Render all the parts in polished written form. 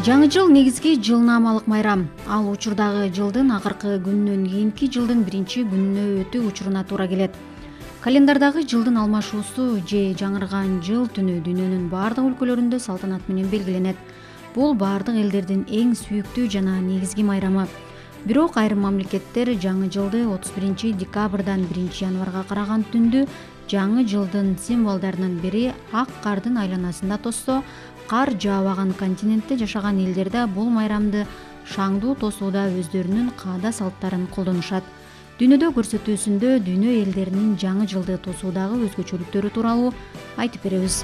Жаңы жыл негизги жылнаамалык майрам. Ал учурдагы жылдын акыркы күнүнөн кийинки жылдын биринчи күнүнө өтүү учуруна туура келет. Календардагы жылдын алмашуусу же жаңырган жыл түнү дүйнөнүн бардык өлкөлөрүндө салтанат менен белгиленет. Бул бардык элдердин эң сүйүктүү жана негизги майрамы. Бирок айрым мамлекеттер жаңы жылды 31 декабрдан 1 январга караган түндү жаңы жылдын символдорунун бири ак кардын айланасында тосса, кар жаабаган континентте жашаган элдер да бул майрамды шаңдуу тосууда өздөрүнүн каада салттарын колдонушат. Дүйнөдө көрсөтүүсүндө дүйнө элдеринин жаңы жылды тосуудагы өзгөчөлүктөрү тууралуу айтып беребиз.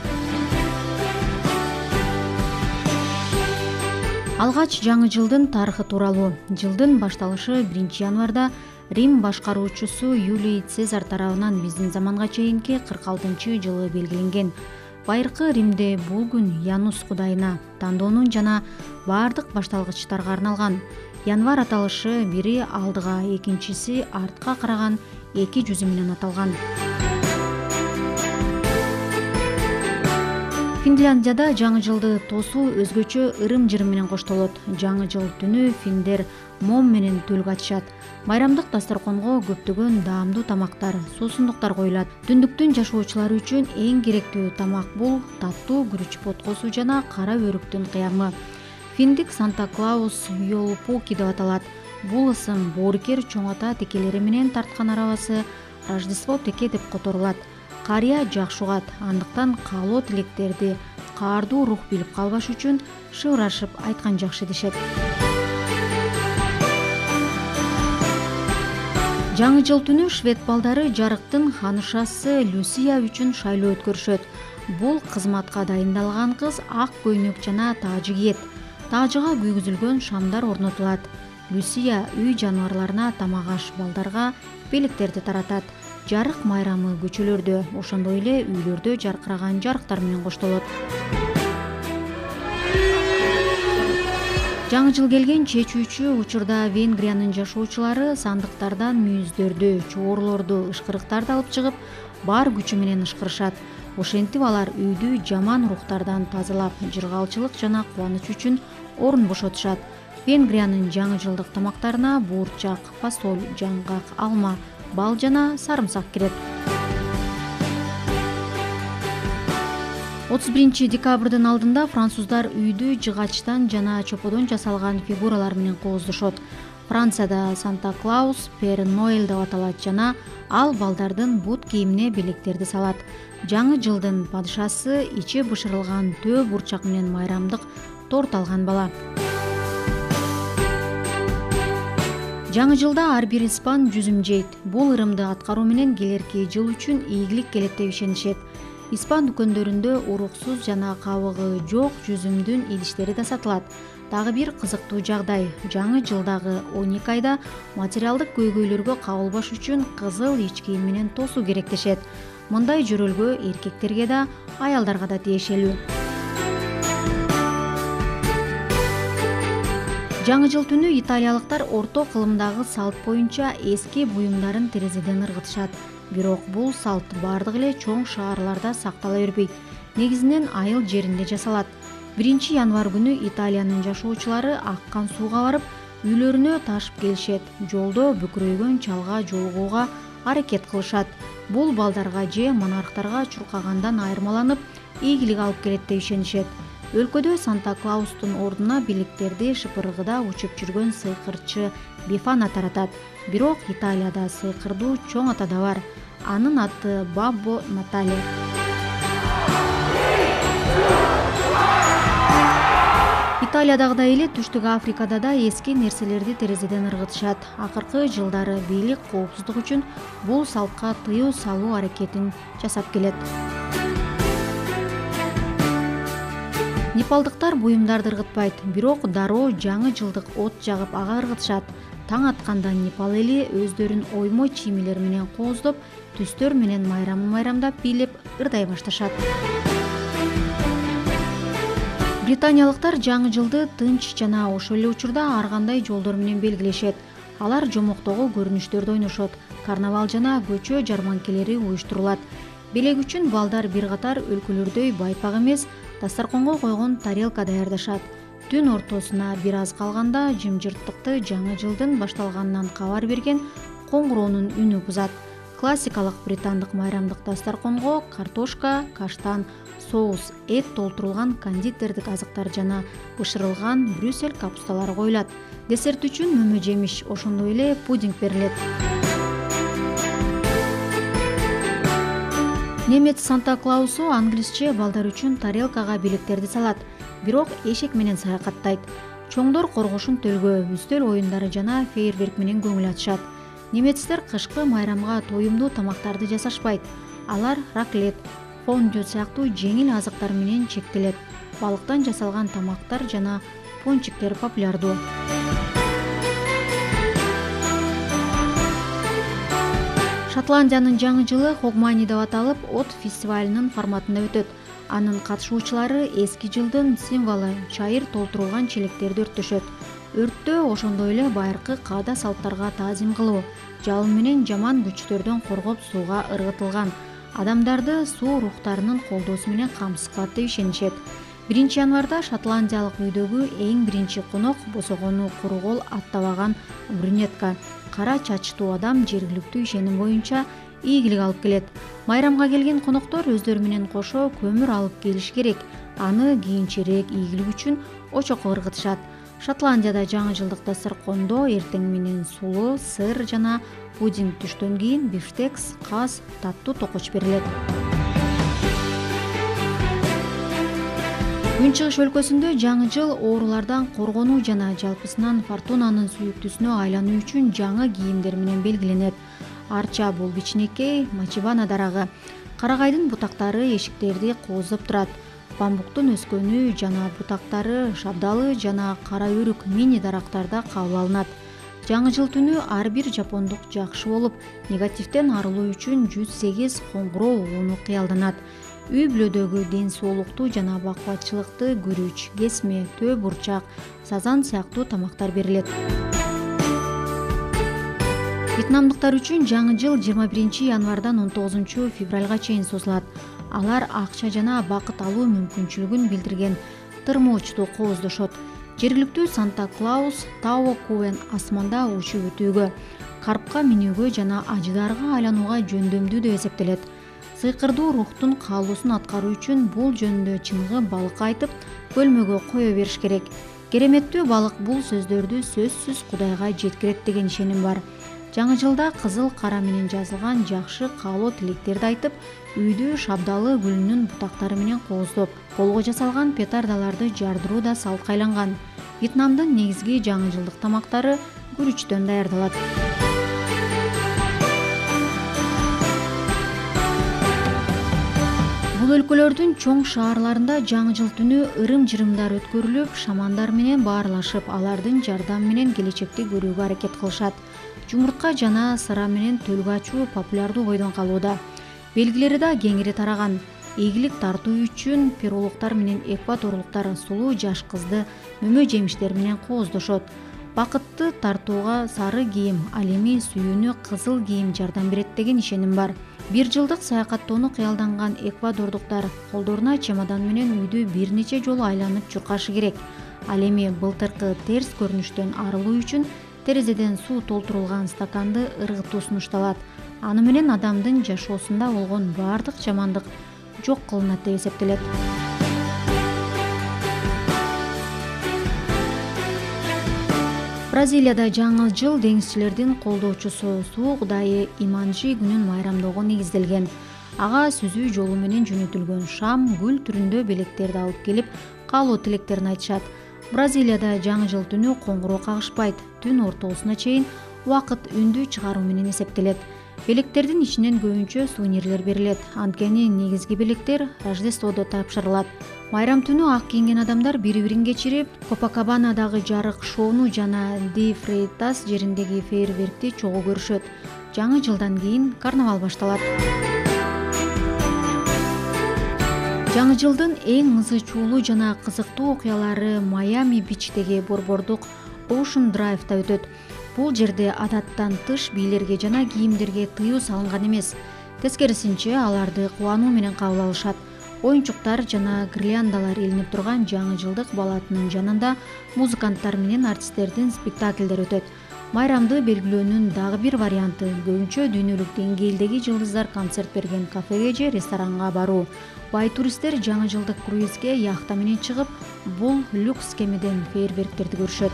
Алгач жаңы жылдын тарыхы тууралуу. Жылдын башталышы 1 январда Рим башкаруучусу Юлий Цезарь тарабынан биздин заманга чейинки 46-жылы белгиленген. Байыркы Римде бул күн Янус кудайына, тандоонун жана бардык башталгычтарга арналган. Январь аталышы бири алдыга, экинчиси артка караган эки жүзү менен аталган. Финляндияда жаңы жылды тосуу өзгөчө ырым-жырым менен коштолот. Жаңы жыл түнү финдер мом менен төлгө ачышат. Майрамдык дасторконго көптөгөн даамдуу тамактар, суусундуктар коюлат. Түндүктүн жашоочулары үчүн эң керектүү тамак бул таттуу күрүч поткосу жана кара өрүктүн кыямы. Финдик Санта Клаус Йолупуки деп аталат. Бул ысым боорукер чоң ата текелери менен тарткан арабасы Рождество теке деп которулат. Карыя жакшы угат, андыктан каалоо тилектерди каардуу рух билип калбаш үчүн шыбырашып айткан жакшы дешет. Жаңы жыл түнү швед балдары жарыктын ханышасы Люсия үчүн шайлоо өткөрүшөт. Бул кызматка дайындалган кыз ак көйнөк жана таажы кийет. Таажыга күйгүзүлгөн шамдар орнотулат. Люсия үй жаныбарларына тамак аш, балдарга белектерди таратат. Жарык майрамы көчөлөрдө, ошондой эле үйлөрдө жаркыраган жарыктар менен коштолот. Жаңы жыл келген чечүүчү учурда Венгриянын жашоочулары сандыктардан мүйүздөрдү, чоорлорду, ышкырыктарды алып чыгып, бар күчү менен ышкырышат. Ошентип алар үйдү жаман рухтардан тазалап, жыргалчылык жана кубаныч үчүн орун бошотушат. Венгриянын жаңы жылдык тамактарына буурчак, фасоль, жаңгак, алма, бал жана сарымсак кирет. 31 декабрдын алдында француздар үйдү жыгачтан жана чоподон жасалган фигуралар менен кооздошот. Францияда Санта Клаус Пер Ноэль деп аталат жана ал балдардын бут кийимине белектерди салат. Жаңы жылдын падышасы ичи бышырылган төө бурчак менен майрамдык торт алган бала. Жаңы жылда ар бир испан жүзүм жейт. Бул ырымды аткаруу менен келерки жыл үчүн ийгилик келет деп ишенишет. Испан дүкөндөрүндө уруксуз жана кабыгы жок жүзүмдүн идиштери да сатылат. Дагы бир кызыктуу жагдай, жаңы жылдагы 12 айда материалдык көйгөйлөргө кабылбаш үчүн кызыл ич кийим менен тосуу керек дешет. Мындай жөрөлгө эркектерге да, аялдарга да тиешелүү. Жаңы жыл түнү италиялыктар орто кылымдагы салт боюнча эски буюмдарын терезеден ыргытышат. Бирок бул салт бардык эле чоң шаарларда сактала бербейт. Негизинен айыл жеринде жасалат. 1 январь күнү Италиянын жашоочулары аккан сууга барып, үйлөрүнө ташып келишет. Жолдо бүкүрөйгөн чалга жолугууга аракет кылышат. Бул балдарга же монархтарга чуркагандан айырмаланып, ийгилик алып келет деп ишенишет. Өлкөдө Санта Клаустун ордуна белектерди шыпыргыда учуп жүргөн сыйкырчы Бефана таратат. Бирок Италияда сыйкырдуу чоң ата да бар. Анын аты Баббо Натале. Италиядагыдай эле Түштүк Африкада да эски нерселерди терезеден ыргытышат. Акыркы жылдары бийлик коопсуздук үчүн бул салтка тыюу салуу аракетин жасап келет. Непалдыктар буюмдарды ыргытпайт, бирок дароо жаңы жылдык от жагып ага ыргытышат. Таң атканда Непал эли өздөрүн оймой чиймелер менен кооздоп, түстөр менен майрамдап бийлеп ырдай башташат. Британиялыктар жаңы жылды тынч жана ошол эле учурда ар кандай жолдор менен белгилешет. Алар жомоктогу көрүнүштөрдө ойношот, карнавал жана көчө жарманкелери уюштурулат. Белек үчүн балдар бир катар өлкөлөрдөй байпак эмес, дасторконго койгон тарелка даярдашат. Түн ортосуна бир аз калганда жымжырттыкты жаңы жылдын башталганынан кабар берген коңгуроонун үнү бузат. Классикалык британдык майрамдык дасторконго картошка, каштан, соус, эт толтурулган кондитердик азыктар жана бышырылган брюссель капусталары коюлат. Десерт үчүн мөмө жемиш, ошондой эле пудинг берилет. Немец Санта Клаусу англисче балдар үчүн тарелкага билектерди салат, бирок эшек менен саякаттайт. Чоңдор коргошун төлгө, үстөл оюндары жана фейерверк менен көңүл ачышат. Немецтер кышкы майрамга тоюмдуу тамактарды жасашпайт. Алар раклет, фондю сыяктуу жеңил азыктар менен чектелет. Балыктан жасалган тамактар жана пончиктер популярдуу. Шотландиянын жаңы жылы Хогмани деп аталып, от фестивалынын форматында өтөт. Анын катышуучулары эски жылдын символу чайыр толтурулган челектерди өрттөшөт. Өрттөө ошондой эле байыркы каада салттарга таазим кылуу, жалын менен жаман күчтөрдөн коргоп сууга ыргытылган. Адамдарды суу рухтарынын колдоосу менен камсыз кылат деп ишенишет. 1 январда шотландиялык үйдөгү эң биринчи конок босогону куру кол аттабаган брюнетка. Кара чачтуу адам жергиликтүү ишеним боюнча ийгилик алып келет. Майрамга келген коноктор өздөрү менен кошо көмүр алып келиш керек. Аны кийинчерээк ийгилик үчүн очокко ыргытышат. Шотландияда жаңы жылдык дасторкондо эртең менен сулуу, сыр жана пудинг, түштөн кийин бифштекс, каз, таттуу токоч берилет. Күнчыгыш өлкөсүндө жаңы жыл оорулардан коргонуу жана жалпысынан фортунанын сүйүктүүсүнө айлануу үчүн жаңы кийимдер менен белгиленет. Арча бул кичинекей мачибана дарагы. Карагайдын бутактары эшиктерди кооздоп турат. Бамбуктун өскөнү жана бутактары шабдалы жана кара өрүк мини дарактарда кабыл алынат. Жаңы жыл түнү ар бир жапондук жакшы болуп, негативден арылуу үчүн 108 коңгуроо угууну кыялданат. Үй бүлөдөгү ден соолукту жана бакубатчылыкты күрүч, кесме, төө бурчак, сазан сыяктуу тамактар берилет. Вьетнамдыктар үчүн жаңы жыл 21 январдан 19 февралга чейин созулат. Алар акча жана бакыт алуу мүмкүнчүлүгүн билдирген тырмоочту кооздошот. Жергиликтүү Санта Клаус Тао Куэн асманда учуп өтүүгө, карпка минүүгө жана ажыдарга айланууга жөндөмдүү деп эсептелет. Сыйкырдуу рухтун каалоосун аткаруу үчүн бул жөнүндө чыныгы балыкка айтып, бөлмөгө кое бериш керек. Кереметтүү балык бул сөздөрдү сөзсүз Кудайга жеткирет деген ишеним бар. Жаңы жылда кызыл кара менен жазылган жакшы каалоо тилектерди айтып, үйдү шабдалы гүлүнүн бутактары менен кооздоп, колго жасалган петардаларды жардыруу да салтка айланган. Вьетнамдын негизги жаңы жылдык тамактары күрүчтөн даярдалат. Бул өлкөлөрдүн чоң шаарларында жаңы жыл түнү ырым-жырымдар өткөрүлүп, шамандар менен баарлашып, алардын жардам менен келечекти көрүүгө аракет кылышат. Жумуртка жана сыра менен төлгө ачуу популярдуу бойдон калууда. Белгилери да кеңири тараган. Ийгилик тартуу үчүн перологтар менен экваторлуктар сулуу жаш кызды мөмө жемиштер менен кооздошот. Бакытты тартууга сары кийим, ал эми сүйүүнү кызыл кийим жардам берет деген ишеним бар. 1 жылдык саякаттоону кыялданган эквадордуктар колдоруна чемодан менен үйдү бир нече жолу айланып чуркашы керек. Ал эми былтыркы терс көрүнүштөн арылуу үчүн терезеден суу толтурулган стаканды ыргытуу сунушталат. Аны менен адамдын жашоосунда болгон баардык жамандык жок кылынат деп эсептелет. Бразилияда жаңы жыл деңизчилердин колдоочусу суу кудайы Иманжи күнүн майрамдоого негизделген. Ага сүзүү жолу менен жөнөтүлгөн шам гүл түрүндө белектерди алып келип, каалоо тилектерин айтышат. Бразилияда жаңы жыл түнү коңгуроо кагышпайт. Түн ортосуна чейин убакыт үндү чыгаруу менен эсептелет. Белектердин ичинен көбүнчө сувенирлер берилет. Анткени негизги белектер Рождестводо тапшырылат. Майрам түнү ак кийинген адамдар бири-бирин кечирип, Копакабанадагы жарык шоону жана Ди Фрейтас жериндеги фейерверкти чогуу көрүшөт. Жаңы жылдан кийин карнавал башталат. Жаңы жылдын эң ызы чуулуу жана кызыктуу окуялары Майами Бичтеги борбордук Ocean Drive'да өтөт. Бул жерде адаттан тыш бийлерге жана кийимдерге тыюу салынган эмес. Тескерисинче аларды кубануу менен кабыл алышат. оюнчуктар жана гирляндалар илинип турган жаңы жылдык балатынын жанында музыканттар менен артисттердин спектакльдери өтөт. Майрамды белгилөөнүн дагы бир варианты көбүнчө дүйнөлүк деңгээлдеги жылдыздар концерт берген кафеге же ресторанга баруу. Бай туристтер жаңы жылдык круизге яхта менен чыгып, бул люкс кемеден фейерверктерди көрүшөт.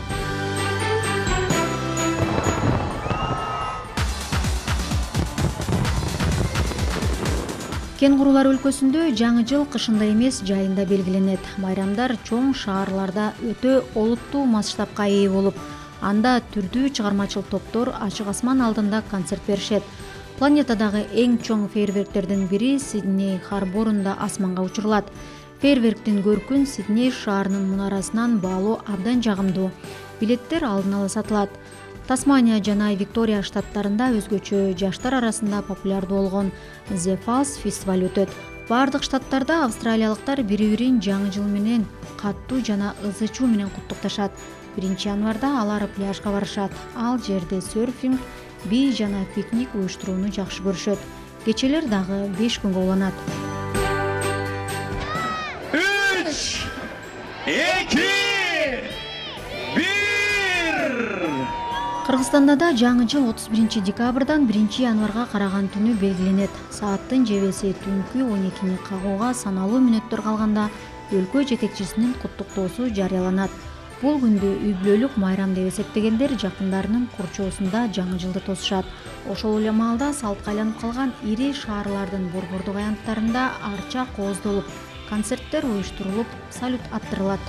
Кенгурулар өлкөсүндө жаңы жыл кышында эмес, жайында белгиленет. Майрамдар чоң шаарларда өтө олуттуу масштабка ээ болуп, анда түрдүү чыгармачыл топтор ачык асман алдында концерт беришет. Планетадагы эң чоң фейерверктердин бири Сидней Харборунда асманга учурулат. Фейерверктин көркүн Сидней шаарынын мунарасынан баалоо абдан жагымдуу. Билеттер алдын ала сатылат. Тасмания жана Виктория штаттарында өзгөчө жаштар арасында популярдуу болгон The Falls фестиваль өтөт. Бардык штаттарда австралиялыктар бири-бирин жаңы жыл менен каттуу жана ызы чуу менен куттукташат. 1-январда алар пляжга барышат. Ал жерде серфинг, бий жана пикник уюштурууну жакшы көрүшөт. Кечелер дагы 5 күнгө уланат. 3, 2, 1. Кыргызстанда да жаңы жыл 31 декабрдан 1 январга караган түнү белгиленет. Сааттын жебеси түнкү 12-ни кагууга саналуу мүнөттөр калганда өлкө жетекчисинин куттуктоосу жарыяланат. Бул күндү үй-бүлөлүк майрам деп эсептегендер жакындарынын курчоосунда жаңы жылды тосушат. Ошол эле маалда салтка айланып калган ири шаарлардын борбордук аянттарында арча кооздолуп, концерттер уюштурулуп, салют аттырылат.